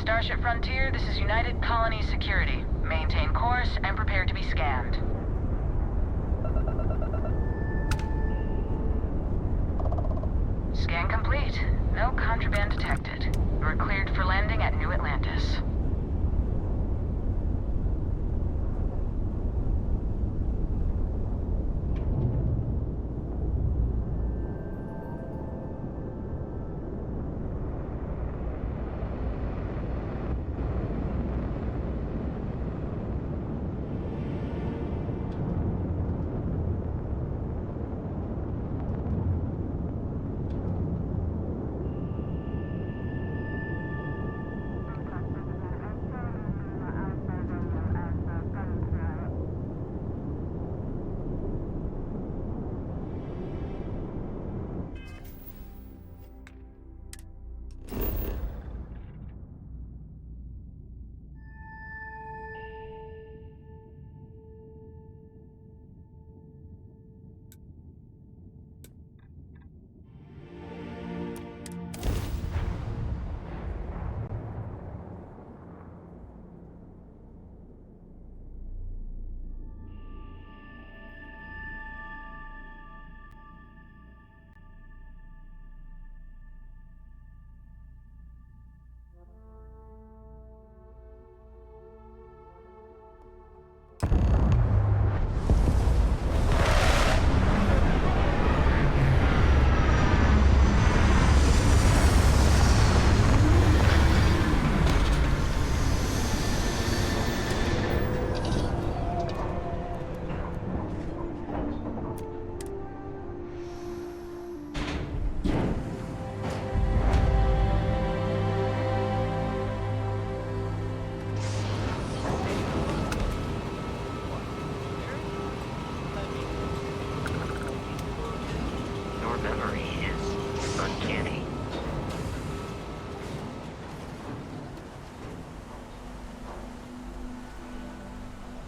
Starship Frontier, this is United Colony Security. Maintain course and prepare to be scanned. Scan complete. No contraband detected. You are cleared for landing at New Atlantis.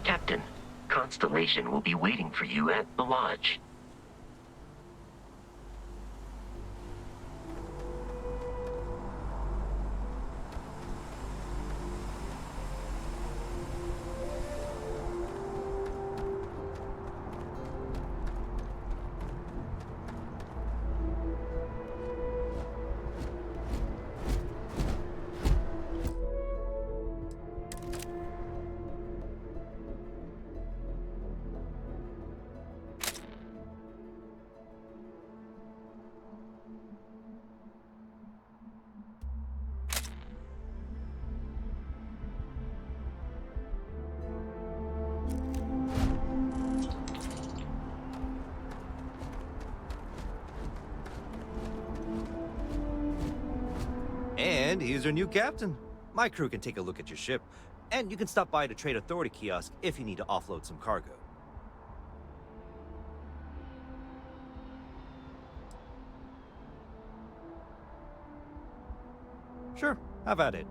Captain, Constellation will be waiting for you at the lodge. And here's your new captain. My crew can take a look at your ship, and you can stop by the Trade Authority kiosk if you need to offload some cargo. Sure, have at it.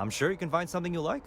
I'm sure you can find something you like.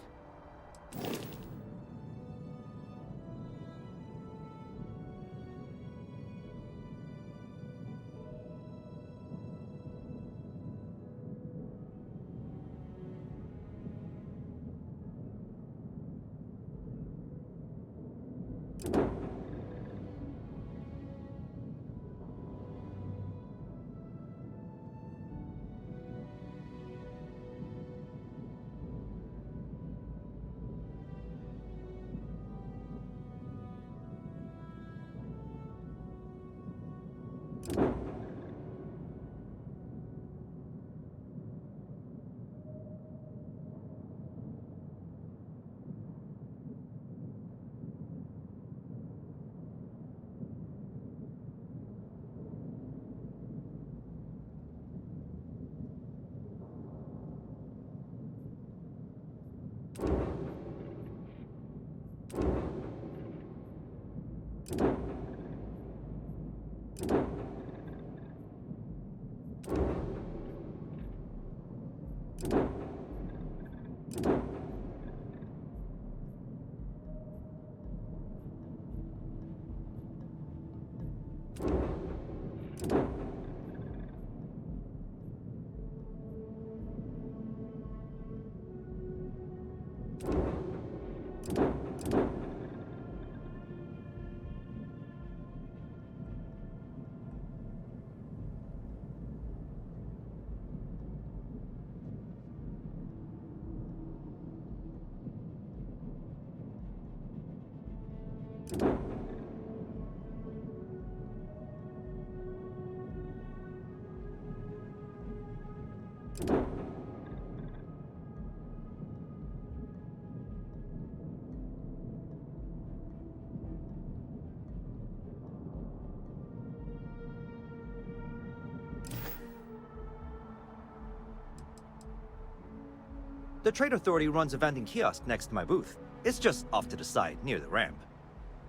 The Trade Authority runs a vending kiosk next to my booth. It's just off to the side, near the ramp.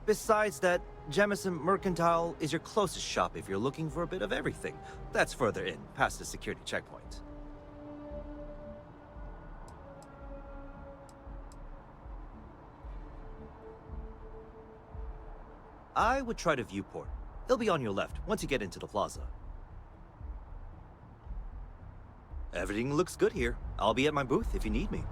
Besides that, Jemison Mercantile is your closest shop if you're looking for a bit of everything. That's further in, past the security checkpoint. I would try the viewport. It'll be on your left once you get into the plaza. Everything looks good here. I'll be at my booth if you need me.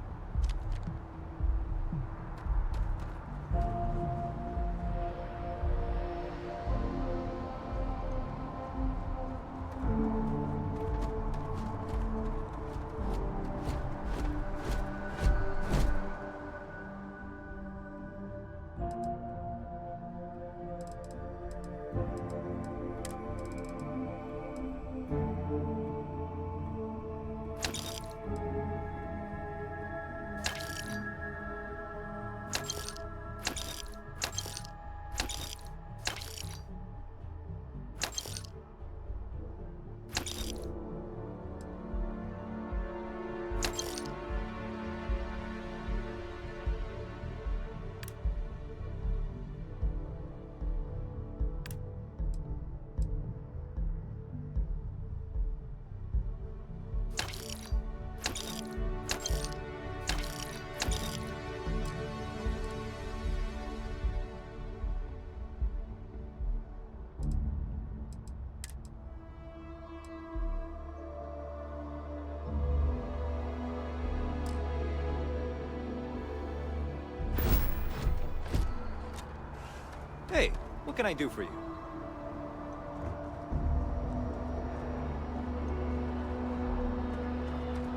can I do for you?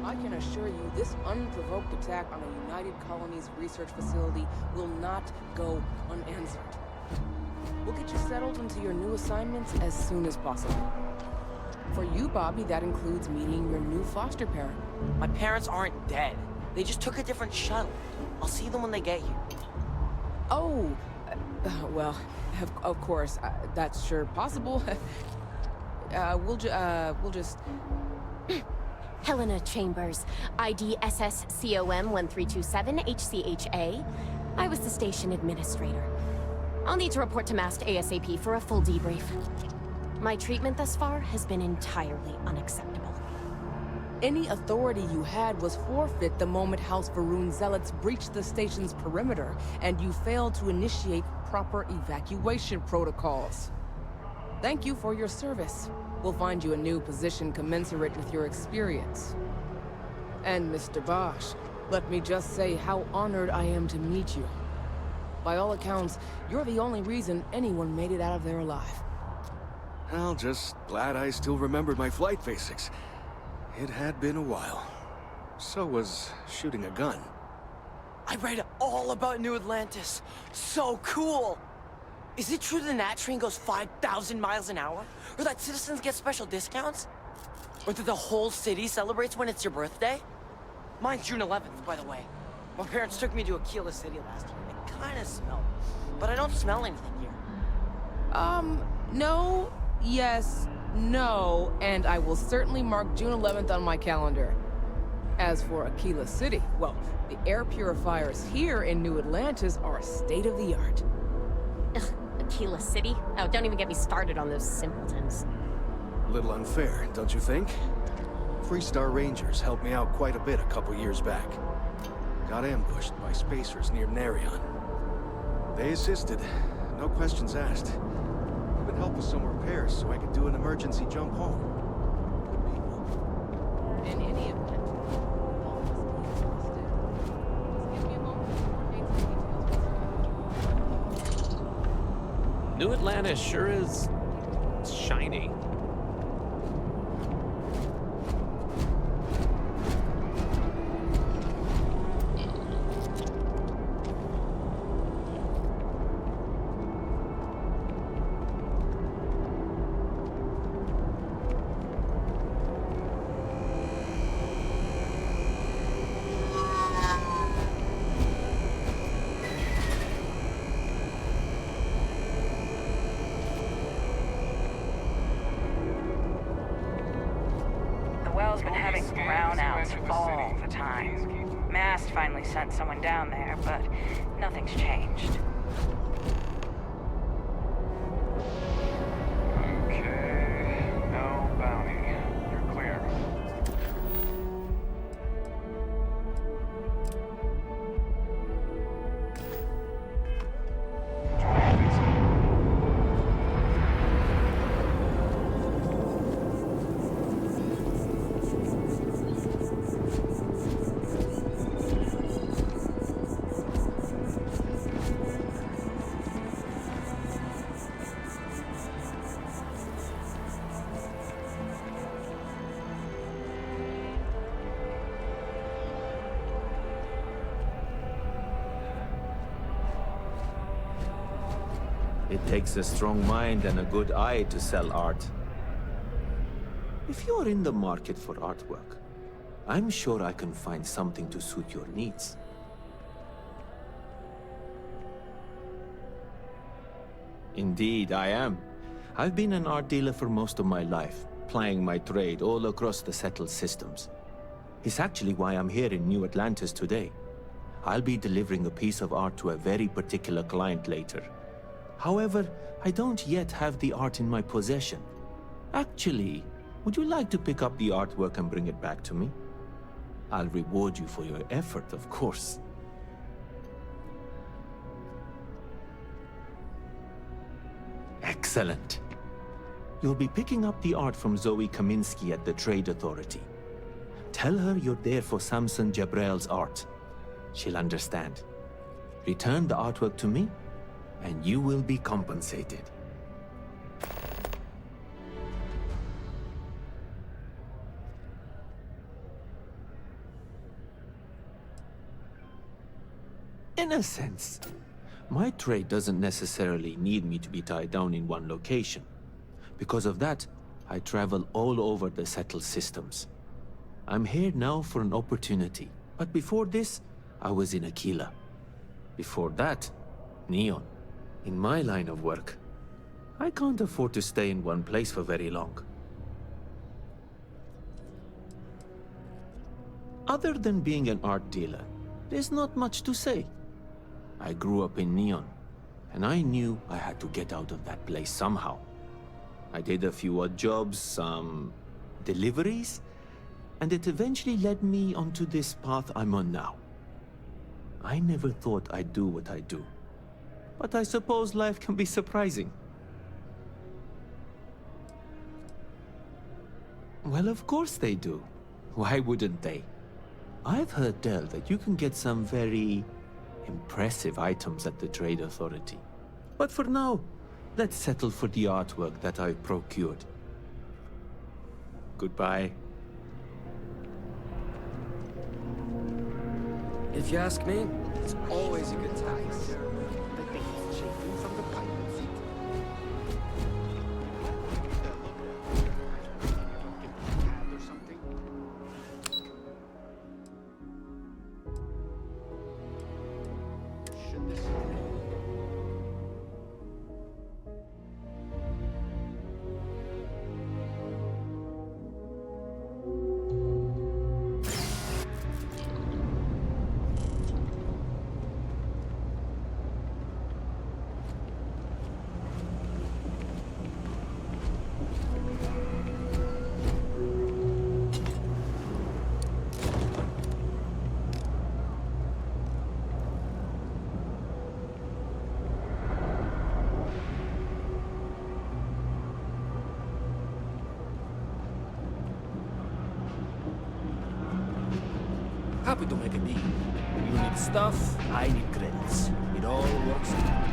I can assure you this unprovoked attack on a United Colonies research facility will not go unanswered. We'll get you settled into your new assignments as soon as possible. For you, Bobby, that includes meeting your new foster parent. My parents aren't dead. They just took a different shuttle. I'll see them when they get here. Oh, well, of course, that's sure possible. We'll just... Helena Chambers, ID SSCOM 1327 HCHA. I was the station administrator. I'll need to report to MAST ASAP for a full debrief. My treatment thus far has been entirely unacceptable. Any authority you had was forfeit the moment House Varun zealots breached the station's perimeter, and you failed to initiate proper evacuation protocols. Thank you for your service. We'll find you a new position commensurate with your experience. And Mr. Bosch, let me just say how honored I am to meet you. By all accounts, you're the only reason anyone made it out of there alive. Well, just glad I still remembered my flight basics. It had been a while. So was shooting a gun. I read all about New Atlantis. So cool! Is it true the Nat train goes 5,000 miles an hour? Or that citizens get special discounts? Or that the whole city celebrates when it's your birthday? Mine's June 11th, by the way. My parents took me to Aquila City last year. It kinda smelled. But I don't smell anything here. No, yes, no, and I will certainly mark June 11th on my calendar. As for Aquila City, well, the air purifiers here in New Atlantis are state-of-the-art. Ugh, Aquila City? Oh, don't even get me started on those simpletons. A little unfair, don't you think? Freestar Rangers helped me out quite a bit a couple years back. Got ambushed by spacers near Narion. They assisted, no questions asked. Even helped with some repairs so I could do an emergency jump home. Good people. In any event, all must be exhausted. Just give me a moment to coordinate some details. New Atlantis sure is shiny. Well's been having brownouts all the time. Mast finally sent someone down there, but nothing's changed. Okay, no bounty. You're clear. It takes a strong mind and a good eye to sell art. If you're in the market for artwork, I'm sure I can find something to suit your needs. Indeed, I am. I've been an art dealer for most of my life, plying my trade all across the settled systems. It's actually why I'm here in New Atlantis today. I'll be delivering a piece of art to a very particular client later. However, I don't yet have the art in my possession. Actually, would you like to pick up the artwork and bring it back to me? I'll reward you for your effort, of course. Excellent. You'll be picking up the art from Zoe Kaminsky at the Trade Authority. Tell her you're there for Samson Jabrel's art. She'll understand. Return the artwork to me, and you will be compensated. In a sense. My trade doesn't necessarily need me to be tied down in one location. Because of that, I travel all over the settled systems. I'm here now for an opportunity, but before this, I was in Aquila. Before that, Neon. In my line of work, I can't afford to stay in one place for very long. Other than being an art dealer, there's not much to say. I grew up in Neon, and I knew I had to get out of that place somehow. I did a few odd jobs, some deliveries, and it eventually led me onto this path I'm on now. I never thought I'd do what I do, but I suppose life can be surprising. Well, of course they do. Why wouldn't they? I've heard tell that you can get some very impressive items at the Trade Authority. But for now, let's settle for the artwork that I've procured. Goodbye. If you ask me, it's always a good time. From the pipe. Happy to make a deal. You need stuff, I need credits. It all works out.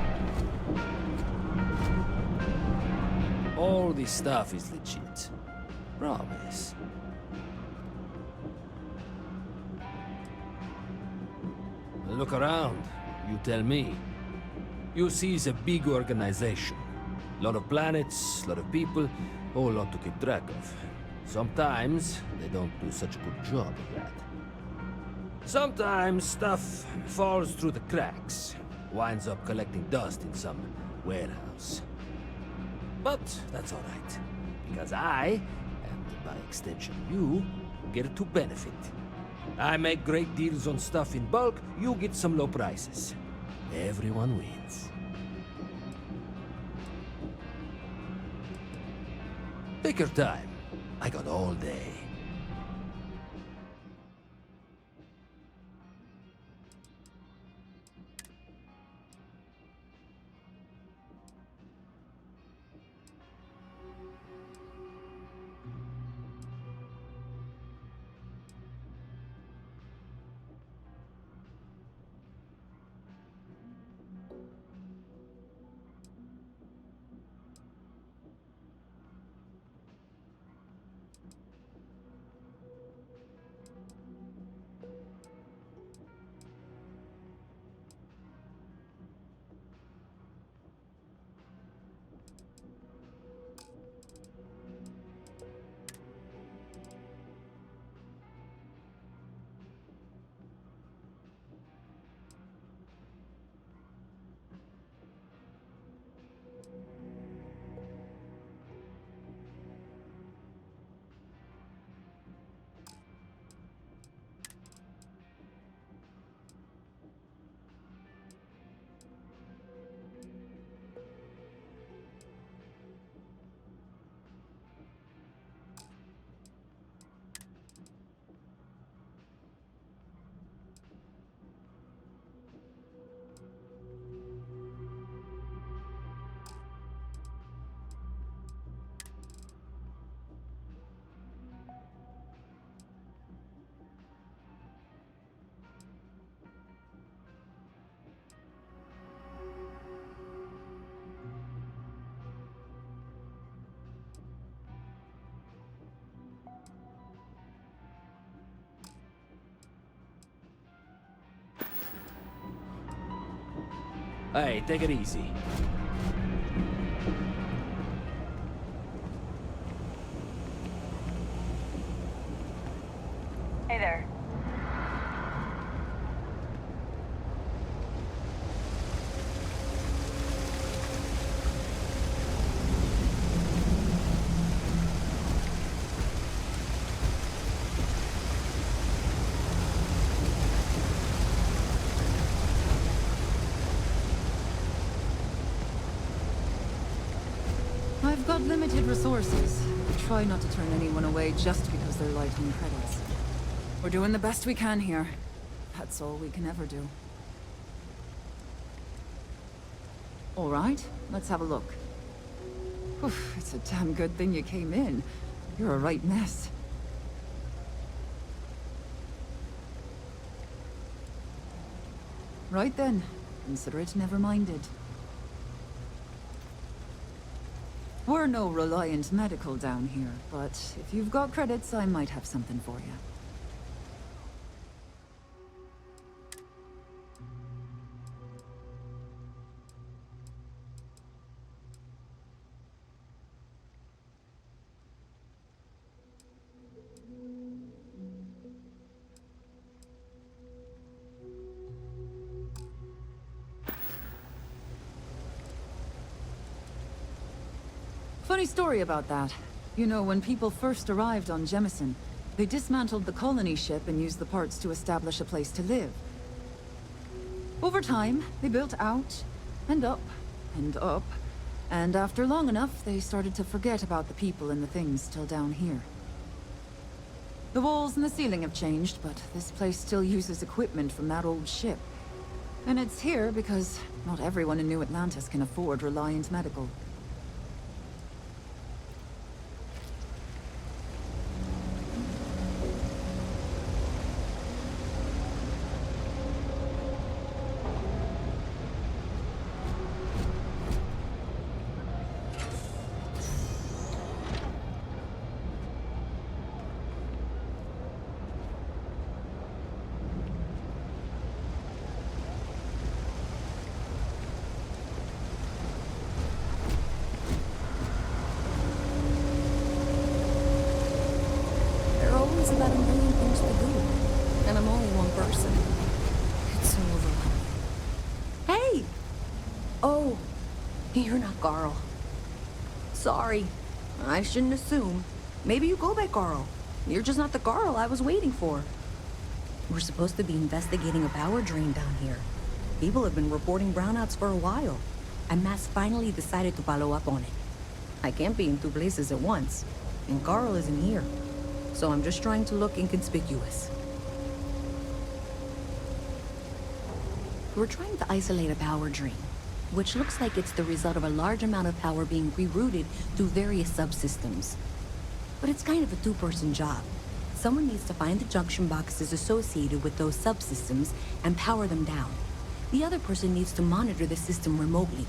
All this stuff is legit. Promise. Look around. You tell me. You see, it's a big organization. Lot of planets, lot of people, whole lot to keep track of. Sometimes they don't do such a good job of that. Sometimes stuff falls through the cracks, winds up collecting dust in some warehouse. But that's all right, because I, and by extension you, get to benefit. I make great deals on stuff in bulk, you get some low prices. Everyone wins. Take your time. I got all day. Hey, take it easy. Hey there. I've got limited resources. Try not to turn anyone away just because they're light on credits. We're doing the best we can here. That's all we can ever do. All right, let's have a look. Oof, it's a damn good thing you came in. You're a right mess. Right then. Consider it never minded. We're no Reliant Medical down here, but if you've got credits, I might have something for you. Funny story about that. You know, when people first arrived on Jemison, they dismantled the colony ship and used the parts to establish a place to live. Over time, they built out, and up, and up, and after long enough, they started to forget about the people and the things still down here. The walls and the ceiling have changed, but this place still uses equipment from that old ship. And it's here because not everyone in New Atlantis can afford Reliant Medical. About a million things to do, and I'm only one person. It's so overwhelming. Hey! Oh, you're not Carl. Sorry, I shouldn't assume. Maybe you go by Carl. You're just not the Carl I was waiting for. We're supposed to be investigating a power drain down here. People have been reporting brownouts for a while, and Mass finally decided to follow up on it. I can't be in two places at once, and Carl isn't here. So I'm just trying to look inconspicuous. We're trying to isolate a power drain, which looks like it's the result of a large amount of power being rerouted through various subsystems. But it's kind of a two-person job. Someone needs to find the junction boxes associated with those subsystems and power them down. The other person needs to monitor the system remotely.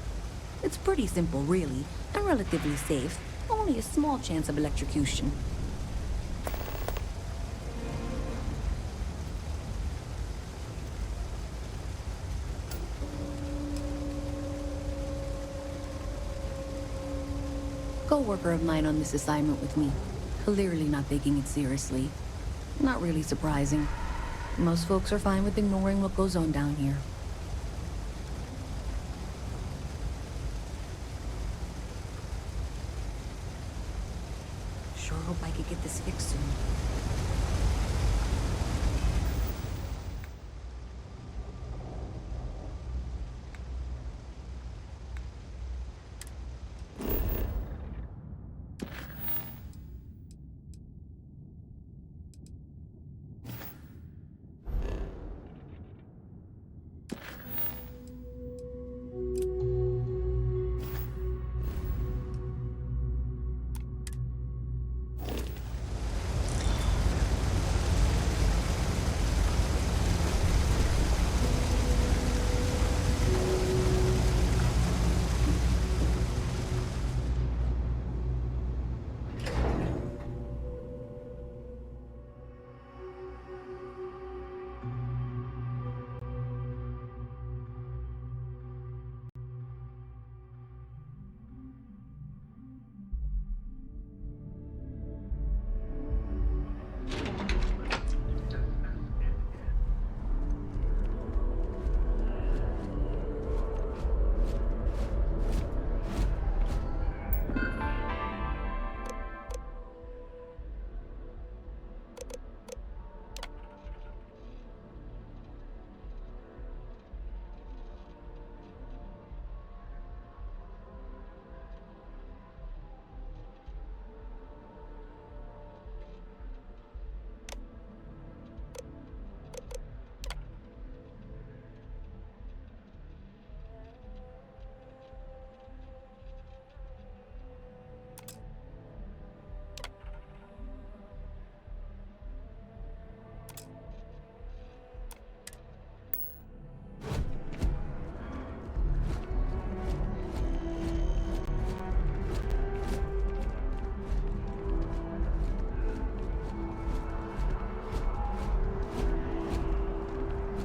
It's pretty simple, really, and relatively safe. Only a small chance of electrocution. Co-worker of mine on this assignment with me. Clearly not taking it seriously. Not really surprising. Most folks are fine with ignoring what goes on down here. Sure hope I could get this fixed soon.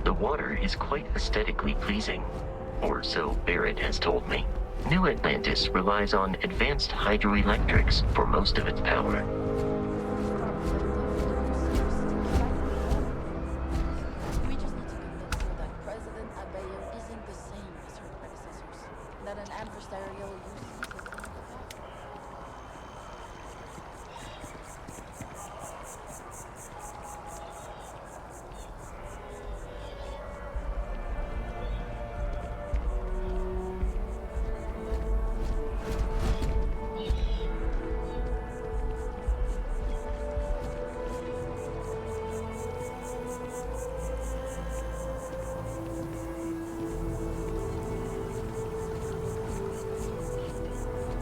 The water is quite aesthetically pleasing, or so Barrett has told me. New Atlantis relies on advanced hydroelectrics for most of its power. We just need to convince her that President Abayo isn't the same as her predecessors. That an adversarial use system is the path.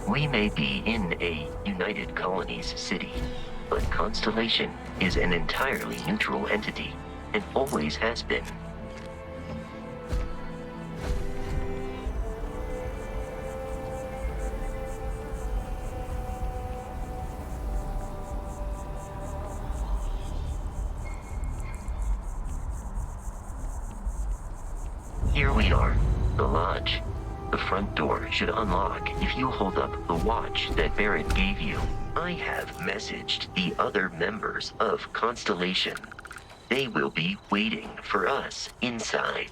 We may be in a United Colonies city, but Constellation is an entirely neutral entity, and always has been. Here we are, the lodge. The front door should unlock if you hold up the watch that Barrett gave you. I have messaged the other members of Constellation. They will be waiting for us inside.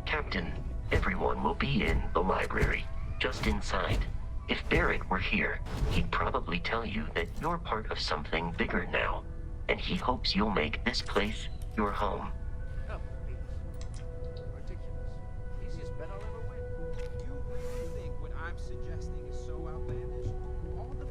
Captain, everyone will be in the library, just inside. If Barrett were here, he'd probably tell you that you're part of something bigger now, and he hopes you'll make this place your home. Oh, ridiculous. Easiest bet I'll ever win. You really think what I'm suggesting is so outlandish? All the...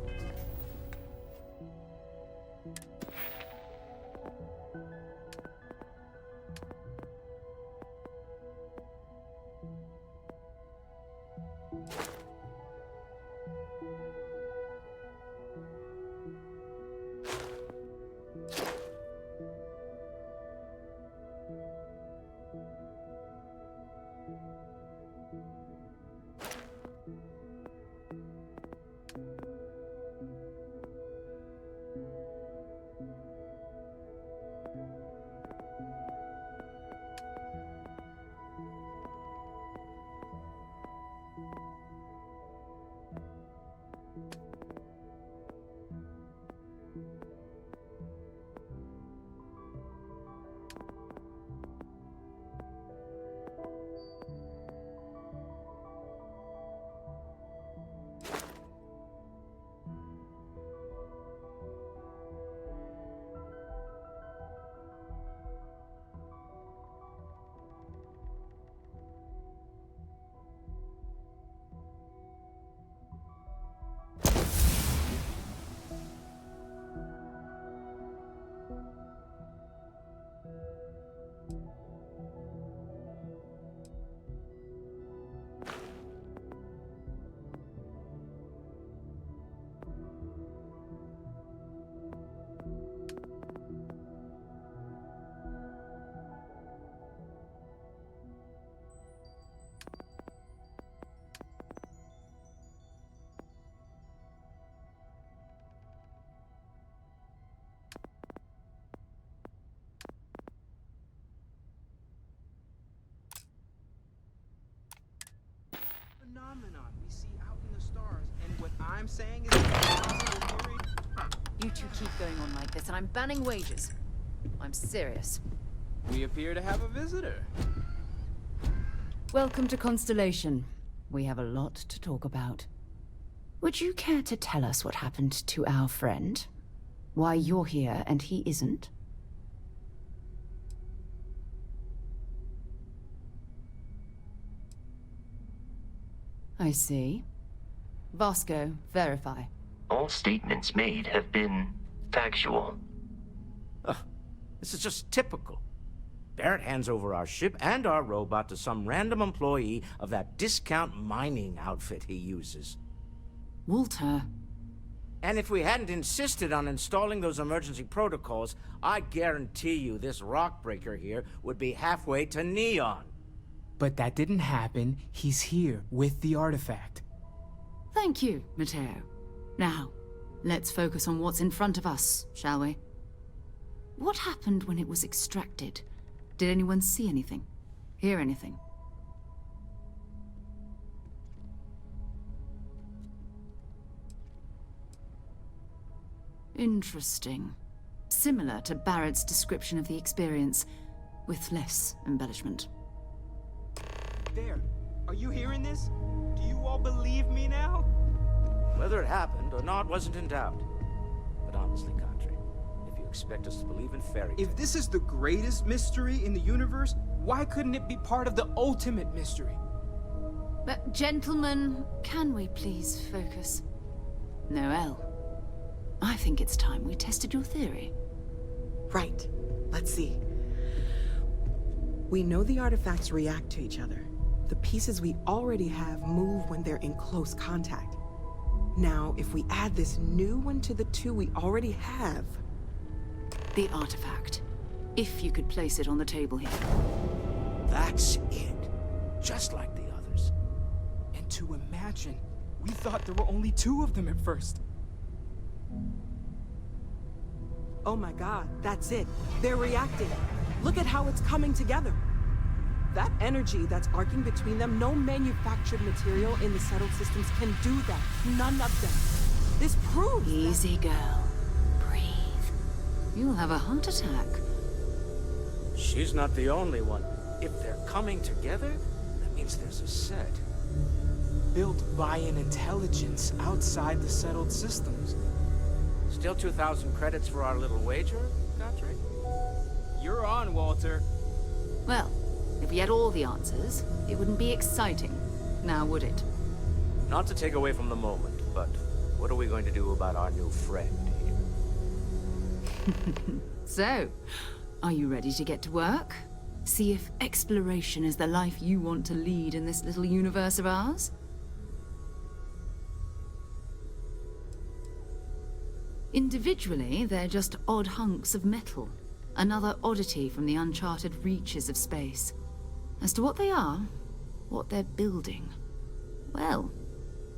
phenomenon we see out in the stars, and what I'm saying is a possible theory. You two keep going on like this, and I'm banning wages. I'm serious. We appear to have a visitor. Welcome to Constellation. We have a lot to talk about. Would you care to tell us what happened to our friend? Why you're here and he isn't? I see. Vasco, verify. All statements made have been factual. This is just typical. Barrett hands over our ship and our robot to some random employee of that discount mining outfit he uses. Walter. And if we hadn't insisted on installing those emergency protocols, I guarantee you this rock breaker here would be halfway to Neon. But that didn't happen. He's here with the artifact. Thank you, Matteo. Now, let's focus on what's in front of us, shall we? What happened when it was extracted? Did anyone see anything? Hear anything? Interesting. Similar to Barrett's description of the experience, with less embellishment. There. Are you hearing this? Do you all believe me now? Whether it happened or not wasn't in doubt. But honestly, Country, if you expect us to believe in fairy tales... If this is the greatest mystery in the universe, why couldn't it be part of the ultimate mystery? But, gentlemen, can we please focus? Noel, I think it's time we tested your theory. Right. Let's see. We know the artifacts react to each other. The pieces we already have move when they're in close contact. Now, if we add this new one to the two we already have... The artifact. If you could place it on the table here. That's it. Just like the others. And to imagine, we thought there were only 2 of them at first. Oh my god, that's it. They're reacting. Look at how it's coming together. That energy that's arcing between them, no manufactured material in the settled systems can do that. None of them. This proves Easy, girl. Breathe. You'll have a heart attack. She's not the only one. If they're coming together, that means there's a set. Built by an intelligence outside the settled systems. Still 2,000 credits for our little wager, Country? You're on, Walter. Well, if we had all the answers, it wouldn't be exciting, now would it? Not to take away from the moment, but what are we going to do about our new friend here? So, are you ready to get to work? See if exploration is the life you want to lead in this little universe of ours? Individually, they're just odd hunks of metal. Another oddity from the uncharted reaches of space. As to what they are, what they're building, well,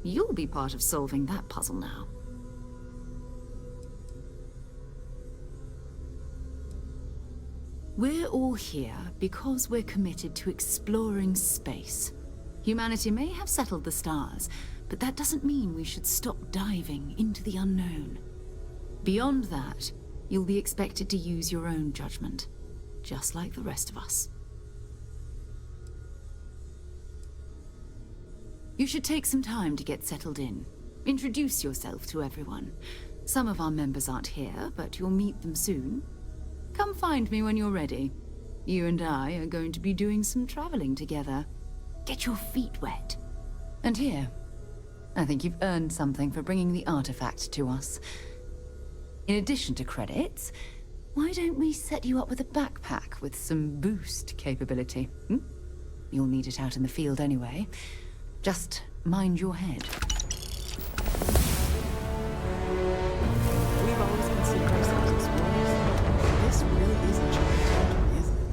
you'll be part of solving that puzzle now. We're all here because we're committed to exploring space. Humanity may have settled the stars, but that doesn't mean we should stop diving into the unknown. Beyond that, you'll be expected to use your own judgment, just like the rest of us. You should take some time to get settled in. Introduce yourself to everyone. Some of our members aren't here, but you'll meet them soon. Come find me when you're ready. You and I are going to be doing some traveling together. Get your feet wet. And here, I think you've earned something for bringing the artifact to us. In addition to credits, why don't we set you up with a backpack with some boost capability? You'll need it out in the field anyway. Just mind your head. We've always considered ourselves explorers. This really is a giant territory, isn't it?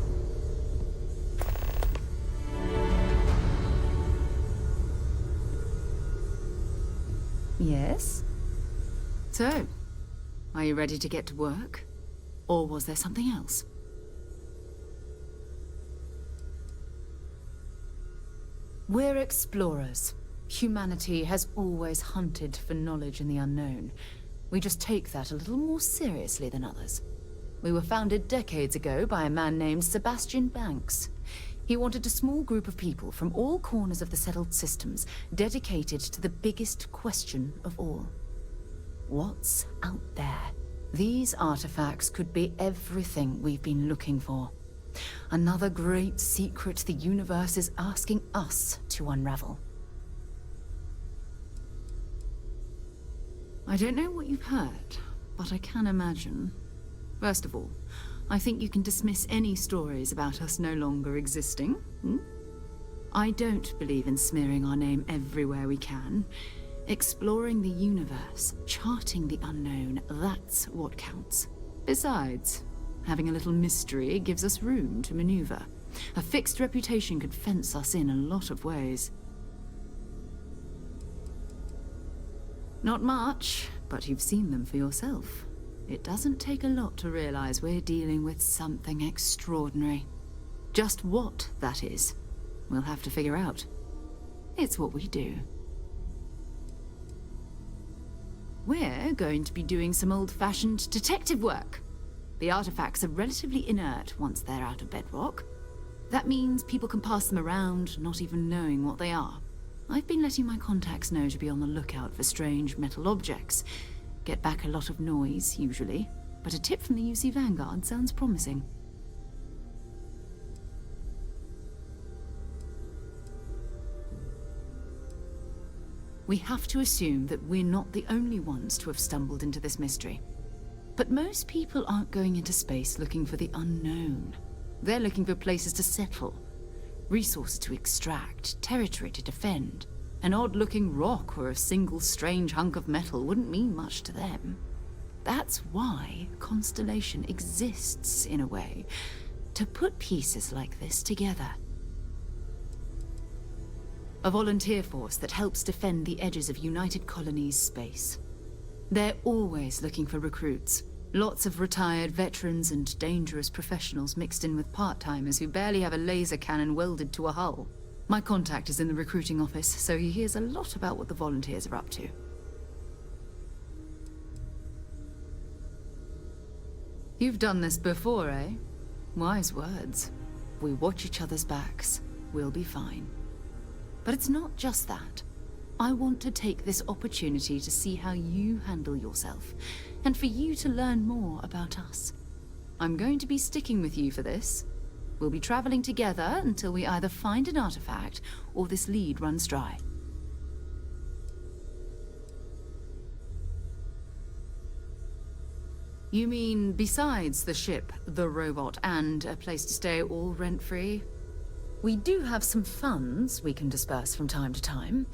Yes? So, are you ready to get to work? Or was there something else? We're explorers. Humanity has always hunted for knowledge in the unknown. We just take that a little more seriously than others. We were founded decades ago by a man named Sebastian Banks. He wanted a small group of people from all corners of the settled systems dedicated to the biggest question of all. What's out there? These artifacts could be everything we've been looking for. Another great secret the universe is asking us to unravel. I don't know what you've heard, but I can imagine. First of all, I think you can dismiss any stories about us no longer existing. I don't believe in smearing our name everywhere we can. Exploring the universe, charting the unknown, that's what counts. Besides, having a little mystery gives us room to maneuver. A fixed reputation could fence us in a lot of ways. Not much, but you've seen them for yourself. It doesn't take a lot to realize we're dealing with something extraordinary. Just what that is, we'll have to figure out. It's what we do. We're going to be doing some old-fashioned detective work. The artifacts are relatively inert once they're out of bedrock. That means people can pass them around, not even knowing what they are. I've been letting my contacts know to be on the lookout for strange metal objects. Get back a lot of noise, usually, but a tip from the UC Vanguard sounds promising. We have to assume that we're not the only ones to have stumbled into this mystery. But most people aren't going into space looking for the unknown. They're looking for places to settle, resources to extract, territory to defend. An odd-looking rock or a single strange hunk of metal wouldn't mean much to them. That's why Constellation exists, in a way, to put pieces like this together. A volunteer force that helps defend the edges of United Colonies space. They're always looking for recruits. Lots of retired veterans and dangerous professionals mixed in with part-timers who barely have a laser cannon welded to a hull. My contact is in the recruiting office, so he hears a lot about what the volunteers are up to. You've done this before, eh? Wise words. We watch each other's backs. We'll be fine. But it's not just that. I want to take this opportunity to see how you handle yourself, and for you to learn more about us. I'm going to be sticking with you for this. We'll be traveling together until we either find an artifact or this lead runs dry. You mean besides the ship, the robot, and a place to stay all rent-free? We do have some funds we can disperse from time to time.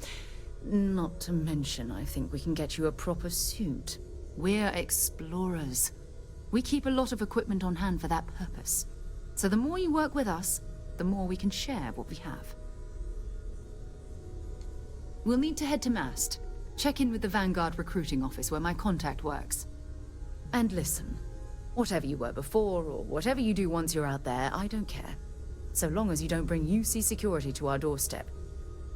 Not to mention, I think we can get you a proper suit. We're explorers. We keep a lot of equipment on hand for that purpose. So the more you work with us, the more we can share what we have. We'll need to head to Mast. Check in with the Vanguard recruiting office where my contact works. And listen, whatever you were before, or whatever you do once you're out there, I don't care. So long as you don't bring UC security to our doorstep.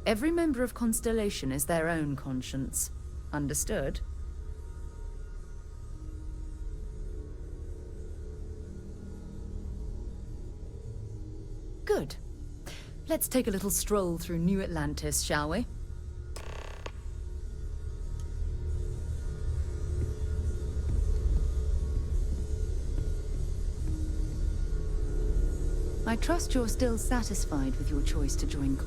Every member of Constellation is their own conscience. Understood? Good. Let's take a little stroll through New Atlantis, shall we? I trust you're still satisfied with your choice to join.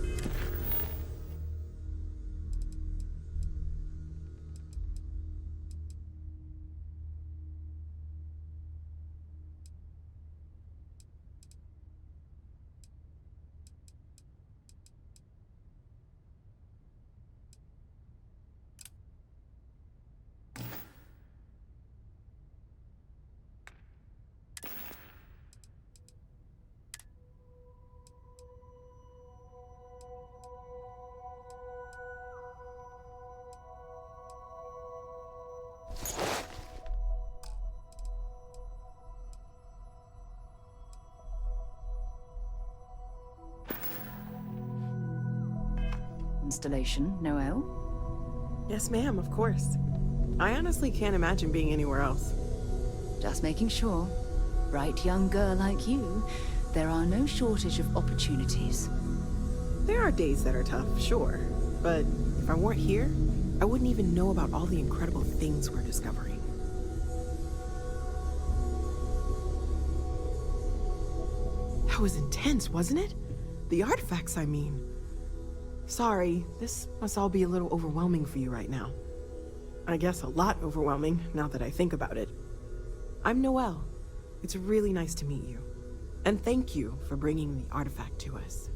Constellation, Noelle? Yes, ma'am, of course. I honestly can't imagine being anywhere else. Just making sure. Bright young girl like you, there are no shortage of opportunities. There are days that are tough, sure. But if I weren't here, I wouldn't even know about all the incredible things we're discovering. That was intense, wasn't it? The artifacts, I mean. Sorry, this must all be a little overwhelming for you right now. I guess a lot overwhelming, now that I think about it. I'm Noelle. It's really nice to meet you. And thank you for bringing the artifact to us.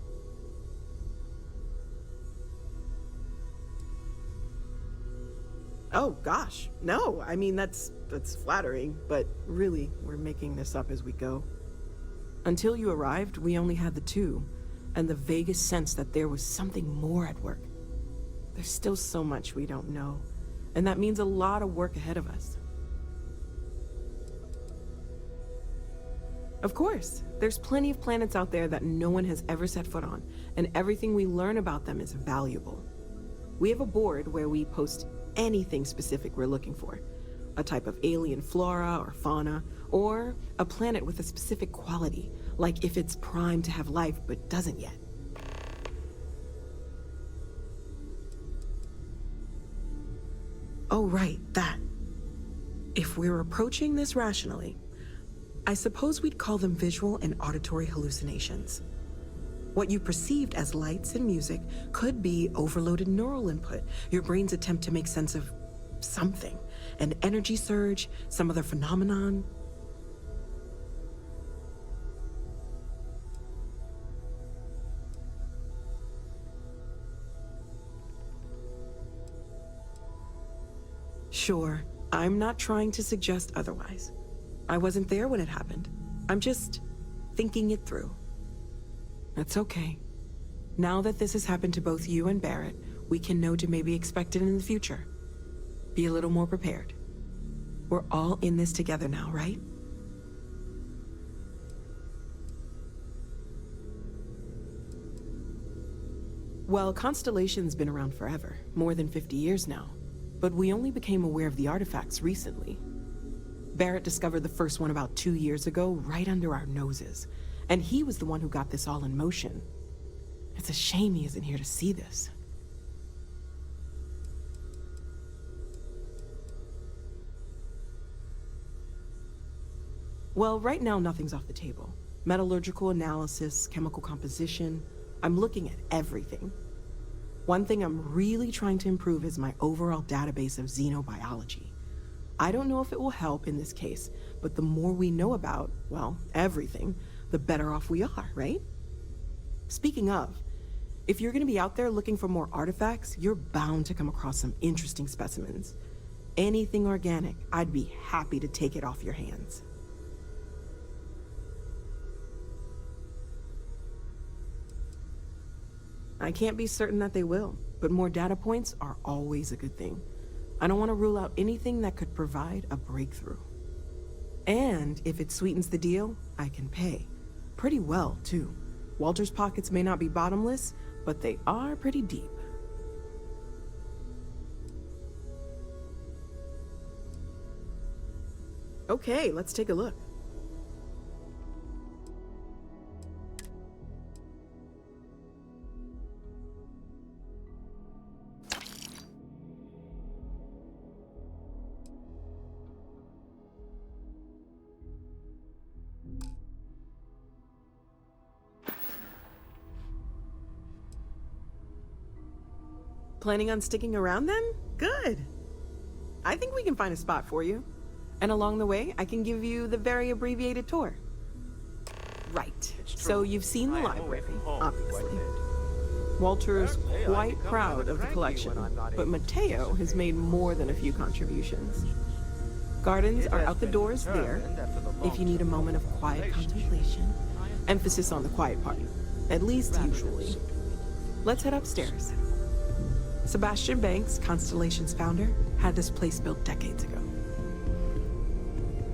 Oh, gosh. No, I mean, that's flattering, but really, we're making this up as we go. Until you arrived, we only had the two, and the vaguest sense that there was something more at work. There's still so much we don't know, and that means a lot of work ahead of us. Of course, there's plenty of planets out there that no one has ever set foot on, and everything we learn about them is valuable. We have a board where we post anything specific we're looking for. A type of alien flora or fauna, or a planet with a specific quality, like if it's primed to have life but doesn't yet. Oh, right, that. If we're approaching this rationally, I suppose we'd call them visual and auditory hallucinations. What you perceived as lights and music could be overloaded neural input, your brain's attempt to make sense of something, an energy surge, some other phenomenon. Sure, I'm not trying to suggest otherwise. I wasn't there when it happened. I'm just thinking it through. That's okay. Now that this has happened to both you and Barrett, we can know to maybe expect it in the future. Be a little more prepared. We're all in this together now, right? Well, Constellation's been around forever, more than 50 years now. But we only became aware of the artifacts recently. Barrett discovered the first one about 2 years ago, right under our noses. And he was the one who got this all in motion. It's a shame he isn't here to see this. Well, right now nothing's off the table. Metallurgical analysis, chemical composition. I'm looking at everything. One thing I'm really trying to improve is my overall database of xenobiology. I don't know if it will help in this case, but the more we know about, well, everything, the better off we are, right? Speaking of, if you're gonna be out there looking for more artifacts, you're bound to come across some interesting specimens. Anything organic, I'd be happy to take it off your hands. I can't be certain that they will, but more data points are always a good thing. I don't want to rule out anything that could provide a breakthrough. And if it sweetens the deal, I can pay. Pretty well, too. Walter's pockets may not be bottomless, but they are pretty deep. Okay, let's take a look. Planning on sticking around then? Good. I think we can find a spot for you. And along the way, I can give you the very abbreviated tour. Right. So you've seen the library, obviously. Walter's quite proud of the collection, but Mateo has made more than a few contributions. Gardens are out the doors there, if you need a moment of quiet contemplation. Emphasis on the quiet part, at least usually. Let's head upstairs. Sebastian Banks, Constellation's founder, had this place built decades ago.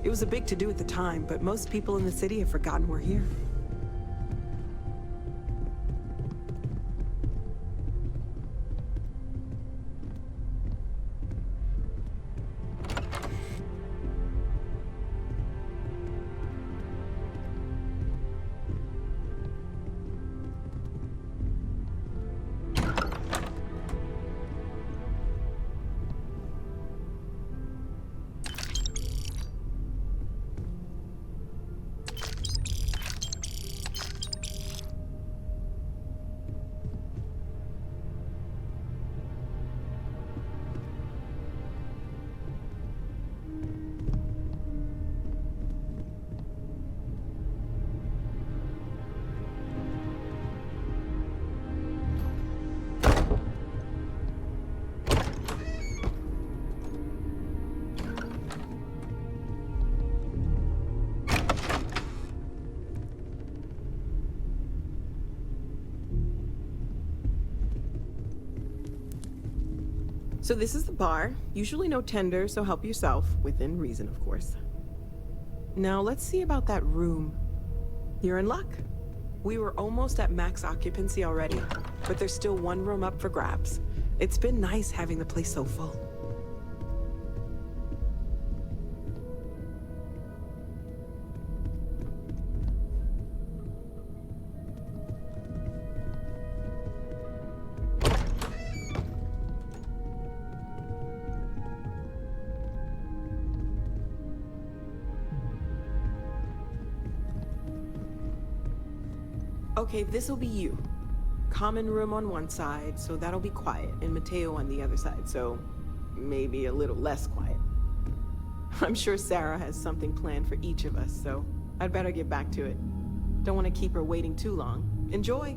It was a big to-do at the time, but most people in the city have forgotten we're here. So this is the bar. Usually no tender, so help yourself. Within reason, of course. Now let's see about that room. You're in luck. We were almost at max occupancy already, but there's still one room up for grabs. It's been nice having the place so full. Okay, this'll be you. Common room on one side, so that'll be quiet, and Mateo on the other side, so maybe a little less quiet. I'm sure Sarah has something planned for each of us, so I'd better get back to it. Don't want to keep her waiting too long. Enjoy!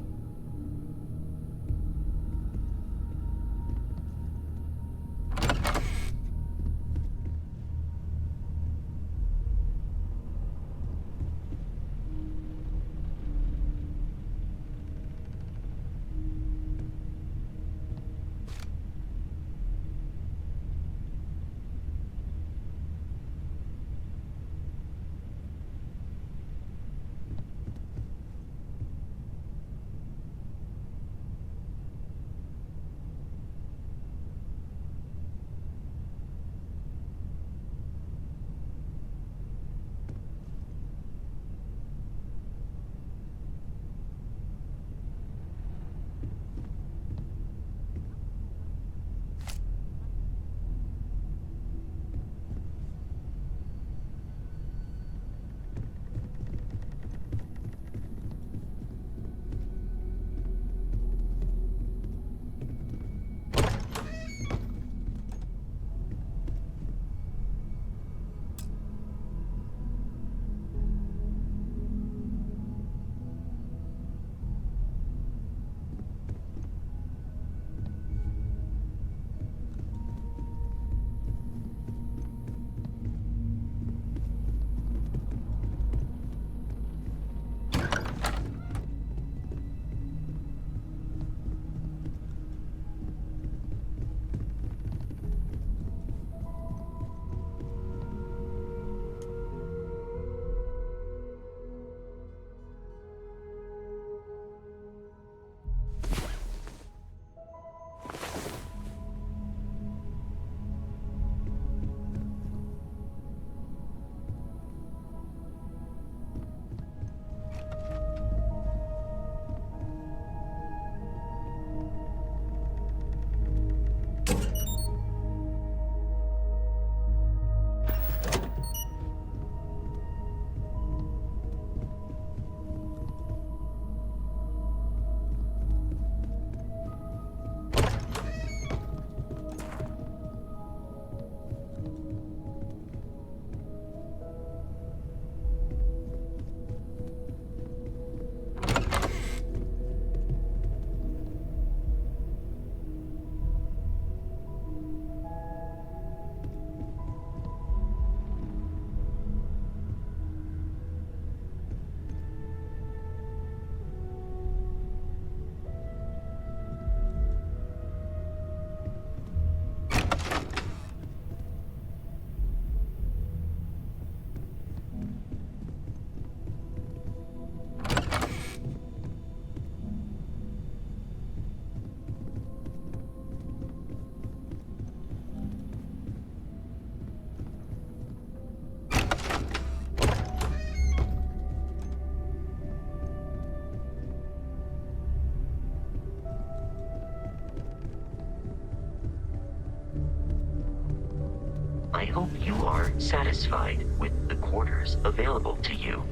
I hope you are satisfied with the quarters available to you.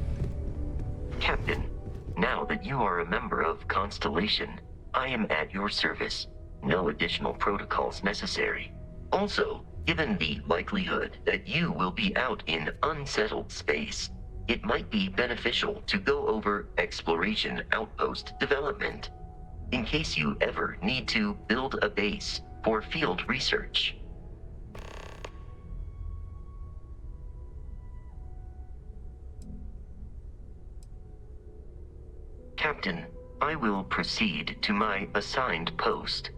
Captain, now that you are a member of Constellation, I am at your service. No additional protocols necessary. Also, given the likelihood that you will be out in unsettled space, it might be beneficial to go over exploration outpost development, in case you ever need to build a base for field research. Captain, I will proceed to my assigned post.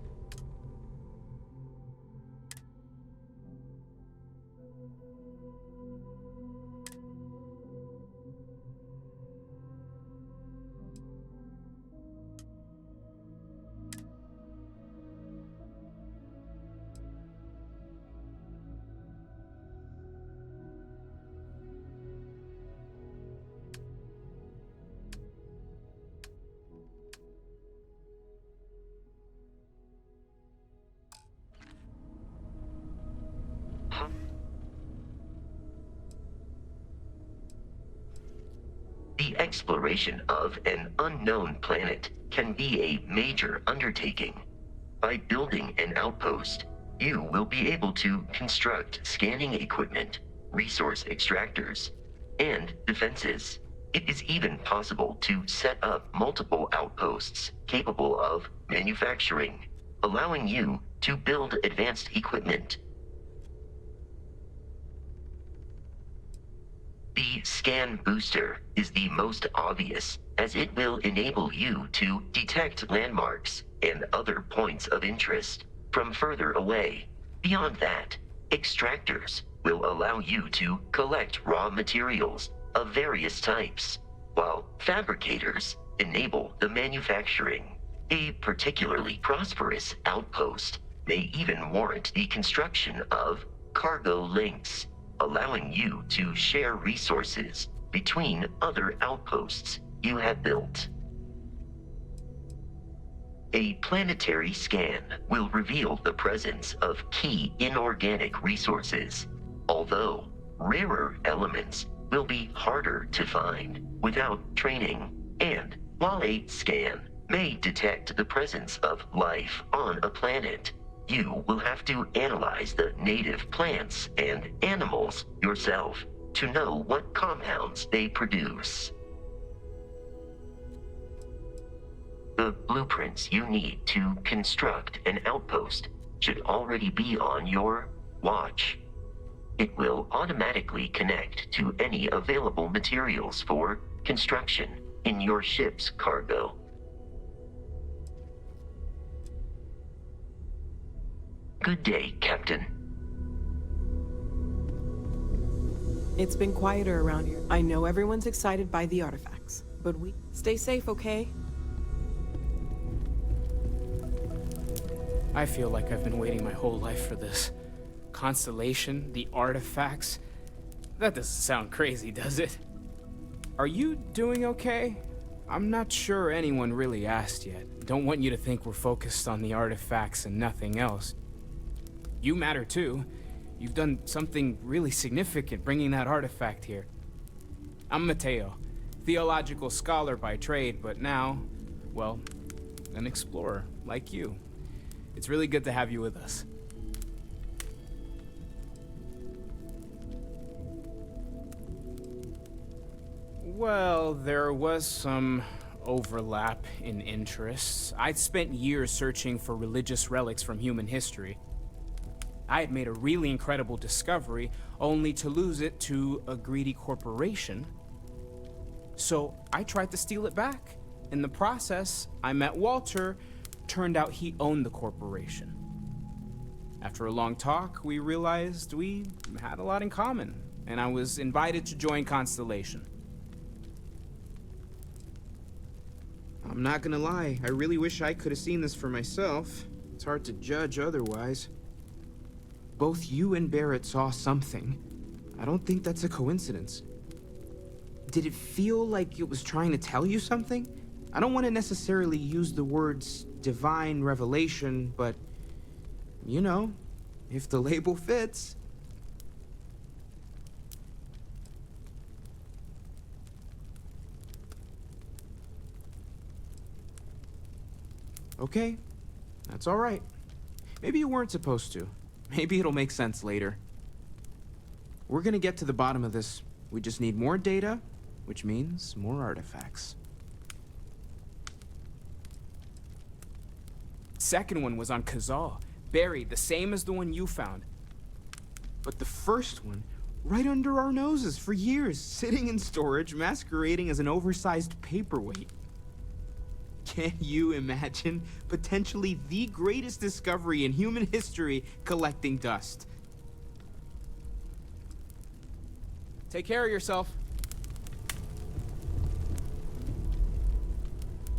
exploration of an unknown planet can be a major undertaking. By building an outpost, you will be able to construct scanning equipment, resource extractors, and defenses. It is even possible to set up multiple outposts capable of manufacturing, allowing you to build advanced equipment. The scan booster is the most obvious, as it will enable you to detect landmarks and other points of interest from further away. Beyond that, extractors will allow you to collect raw materials of various types, while fabricators enable the manufacturing. A particularly prosperous outpost may even warrant the construction of cargo links, allowing you to share resources between other outposts you have built. A planetary scan will reveal the presence of key inorganic resources, although rarer elements will be harder to find without training. And while a scan may detect the presence of life on a planet, you will have to analyze the native plants and animals yourself to know what compounds they produce. The blueprints you need to construct an outpost should already be on your watch. It will automatically connect to any available materials for construction in your ship's cargo. Good day, Captain. It's been quieter around here. I know everyone's excited by the artifacts, but stay safe, okay? I feel like I've been waiting my whole life for this. Constellation, the artifacts. That doesn't sound crazy, does it? Are you doing okay? I'm not sure anyone really asked yet. Don't want you to think we're focused on the artifacts and nothing else. You matter too. You've done something really significant bringing that artifact here. I'm Mateo, theological scholar by trade, but now, well, an explorer like you. It's really good to have you with us. Well, there was some overlap in interests. I'd spent years searching for religious relics from human history. I had made a really incredible discovery, only to lose it to a greedy corporation. So I tried to steal it back. In the process, I met Walter. Turned out he owned the corporation. After a long talk, we realized we had a lot in common, and I was invited to join Constellation. I'm not gonna lie, I really wish I could have seen this for myself. It's hard to judge otherwise. Both you and Barrett saw something. I don't think that's a coincidence. Did it feel like it was trying to tell you something? I don't want to necessarily use the words divine revelation, but, you know, if the label fits. Okay, that's all right. Maybe you weren't supposed to. Maybe it'll make sense later. We're gonna get to the bottom of this. We just need more data, which means more artifacts. Second one was on Kazal, buried, the same as the one you found. But the first one, right under our noses for years, sitting in storage, masquerading as an oversized paperweight. Can you imagine potentially the greatest discovery in human history collecting dust? Take care of yourself.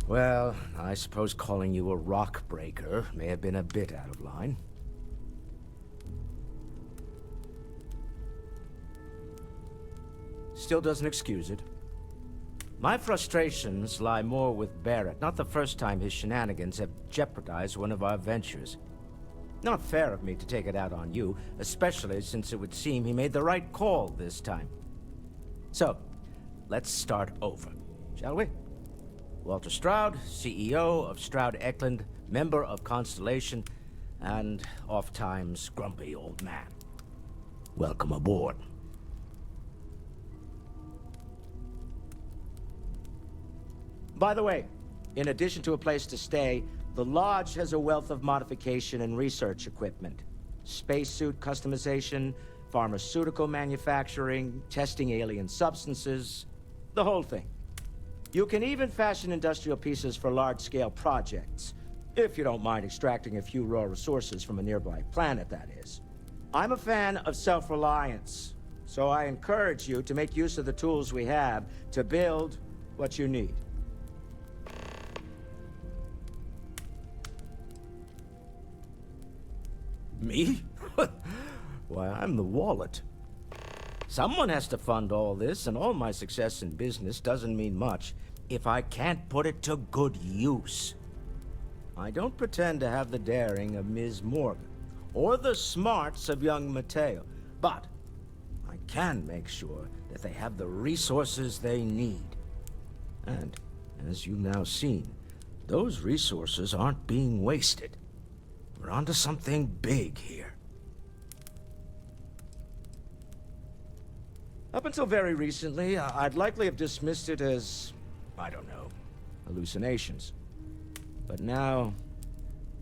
Well, I suppose calling you a rock breaker may have been a bit out of line. Still doesn't excuse it. My frustrations lie more with Barrett, not the first time his shenanigans have jeopardized one of our ventures. Not fair of me to take it out on you, especially since it would seem he made the right call this time. So, let's start over. shall we? Walter Stroud, CEO of Stroud Eklund, member of Constellation, and oft-times grumpy old man. Welcome aboard. By the way, in addition to a place to stay, the Lodge has a wealth of modification and research equipment. Spacesuit customization, pharmaceutical manufacturing, testing alien substances, the whole thing. You can even fashion industrial pieces for large-scale projects, if you don't mind extracting a few raw resources from a nearby planet, that is. I'm a fan of self-reliance, so I encourage you to make use of the tools we have to build what you need. Me? Why, I'm the wallet. Someone has to fund all this, and all my success in business doesn't mean much if I can't put it to good use. I don't pretend to have the daring of Ms. Morgan, or the smarts of young Mateo, but I can make sure that they have the resources they need. And, as you've now seen, those resources aren't being wasted. We're onto something big here. Up until very recently, I'd likely have dismissed it as, I don't know, hallucinations. But now,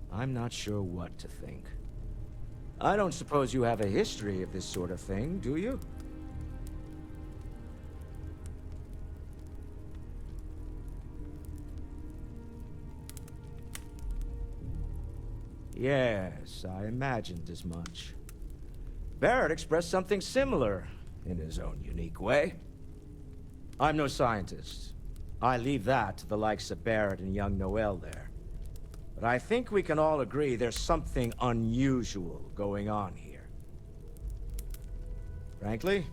I'm not sure what to think. I don't suppose you have a history of this sort of thing, do you? Yes, I imagined as much. Barrett expressed something similar, in his own unique way. I'm no scientist. I leave that to the likes of Barrett and young Noel there. But I think we can all agree there's something unusual going on here. Frankly,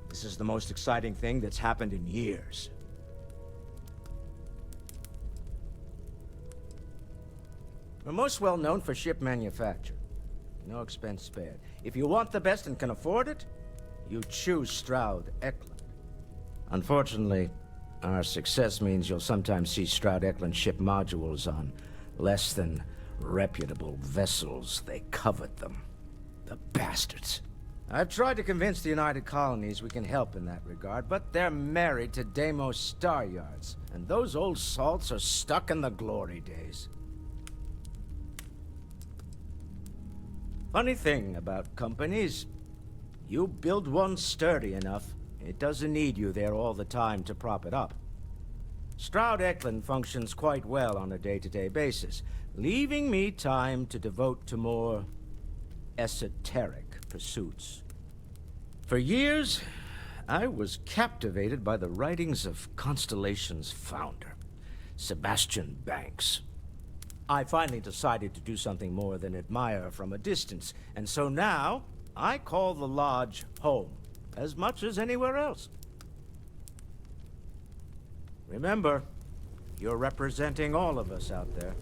this is the most exciting thing that's happened in years. We're most well known for ship manufacture. No expense spared. If you want the best and can afford it, you choose Stroud Eklund. Unfortunately, our success means you'll sometimes see Stroud Eklund ship modules on less than reputable vessels. They covet them. The bastards. I've tried to convince the United Colonies we can help in that regard, but they're married to Deimos Star Yards, and those old salts are stuck in the glory days. Funny thing about companies, you build one sturdy enough, it doesn't need you there all the time to prop it up. Stroud Eklund functions quite well on a day-to-day basis, leaving me time to devote to more esoteric pursuits. For years, I was captivated by the writings of Constellation's founder, Sebastian Banks. I finally decided to do something more than admire from a distance, and so now I call the Lodge home, as much as anywhere else. Remember, you're representing all of us out there.